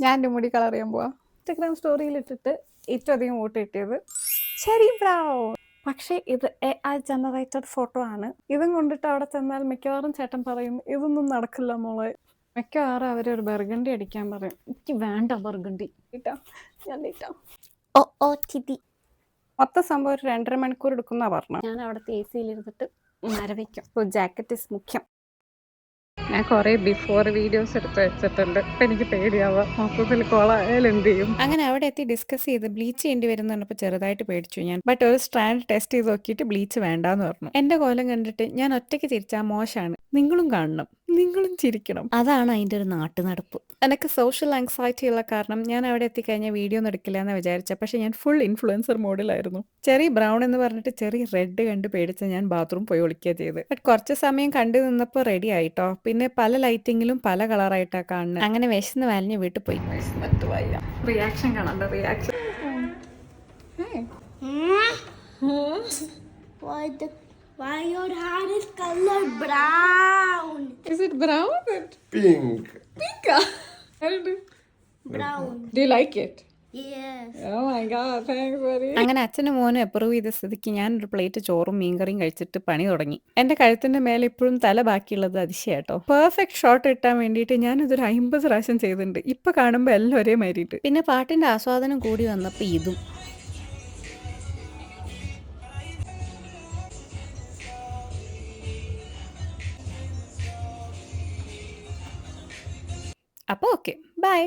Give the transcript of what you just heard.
ഞാൻ എൻ്റെ മുടി കളർ ചെയ്യാൻ പോവാം. ഇൻസ്റ്റഗ്രാം സ്റ്റോറിയിൽ ഇട്ടിട്ട് ഏറ്റവും അധികം വോട്ട് കിട്ടിയത് ചെറി ബ്രൗൺ. പക്ഷേ ഇത് AI ജനറേറ്റഡ് ഫോട്ടോ ആണ്. ഇതും കൊണ്ടിട്ട് അവിടെ ചെന്നാൽ മിക്കവാറും ചേട്ടൻ പറയും ഇതൊന്നും നടക്കില്ല മോളെ. മിക്കവാറും അവരൊരു ബർഗണ്ടി അടിക്കാൻ പറയും. എനിക്ക് വേണ്ട ബർഗണ്ടി. ഇട്ടാ ഞാൻ ഇട്ടാം. മൊത്തം സംഭവം ഒരു 2.5 മണിക്കൂർ എടുക്കുന്ന പറഞ്ഞു. ഞാൻ അവിടുത്തെ AC ഇരുന്നിട്ട് മരവിക്കും. സോ ജാക്കറ്റ് ഇസ് മുഖ്യം. ഞാൻ കുറെ ബിഫോർ വീഡിയോസ് എടുത്ത് വെച്ചിട്ടുണ്ട്. ഇപ്പം എനിക്ക് പേടിയാവാം മൊത്തത്തിൽ കോളായാലും എന്ത് ചെയ്യും. അങ്ങനെ അവിടെ എത്തി ഡിസ്കസ് ചെയ്ത് ബ്ലീച്ച് ചെയ്യേണ്ടി വരുന്നുണ്ടപ്പോൾ ചെറുതായിട്ട് പേടിച്ചു ഞാൻ. ബട്ട് ഒരു സ്ട്രാൻഡ് ടെസ്റ്റ് ചെയ്ത് നോക്കിയിട്ട് ബ്ലീച്ച് വേണ്ടാന്ന് പറഞ്ഞു. എൻ്റെ കോലം കണ്ടിട്ട് ഞാൻ ഒറ്റയ്ക്ക് ചിരിച്ചാൽ മോശമാണ്. നിങ്ങളും കാണണം, നിങ്ങളും ചിരിക്കണം. അതാണ് അതിൻ്റെ ഒരു നാട്ടുനടപ്പ്. എനിക്ക് സോഷ്യൽ ആങ്സൈറ്റി ഉള്ള കാരണം ഞാൻ അവിടെ എത്തിക്കഴിഞ്ഞാൽ വീഡിയോ ഒന്നും എടുക്കില്ല എന്ന് വിചാരിച്ച, പക്ഷെ ഞാൻ ഫുൾ ഇൻഫ്ലുവൻസർ മോഡിലായിരുന്നു. ചെറി ബ്രൗൺ എന്ന് പറഞ്ഞിട്ട് ചെറി റെഡ് കണ്ട് പേടിച്ച് ഞാൻ ബാത്റൂം പോയി ഒളിക്കുക ചെയ്ത്. ബട്ട് കുറച്ച് സമയം കണ്ടു നിന്നപ്പോൾ റെഡി ആയിട്ടോ. പിന്നെ പല ലൈറ്റിങ്ങിലും പല കളറായിട്ടാണ് കാണുന്നത്. അങ്ങനെ വിശന്ന് വലഞ്ഞ് വീട്ടിൽ പോയി. റിയാക്ഷൻ കാണണ്ട reaction. Why your hair is colored brown? Is it brown? Pink. Pink. Brown. Do you like it? Yes. Oh my god, thanks very. അങ്ങനെ അച്ഛനും മോനും അപ്രൂവ് ചെയ്ത സ്ഥിതിക്ക് ഞാനൊരു പ്ലേറ്റ് ചോറും മീൻകറിയും കഴിച്ചിട്ട് പണി തുടങ്ങി. എൻ്റെ കഴുത്തിന്റെ മേലെ ഇപ്പോഴും തല ബാക്കിയുള്ളത് അതിശയാട്ടോ. പെർഫെക്റ്റ് ഷോട്ട് കിട്ടാൻ വേണ്ടിയിട്ട് ഞാനിതൊരു 50 പ്രാവശ്യം ചെയ്തിട്ടുണ്ട്. ഇപ്പൊ കാണുമ്പോൾ എല്ലാം ഒരേ മാതിരിയിട്ട്. പിന്നെ പാട്ടിന്റെ ആസ്വാദനം കൂടി വന്നപ്പോൾ ഇതും. അപ്പോൾ ഓക്കെ, ബൈ.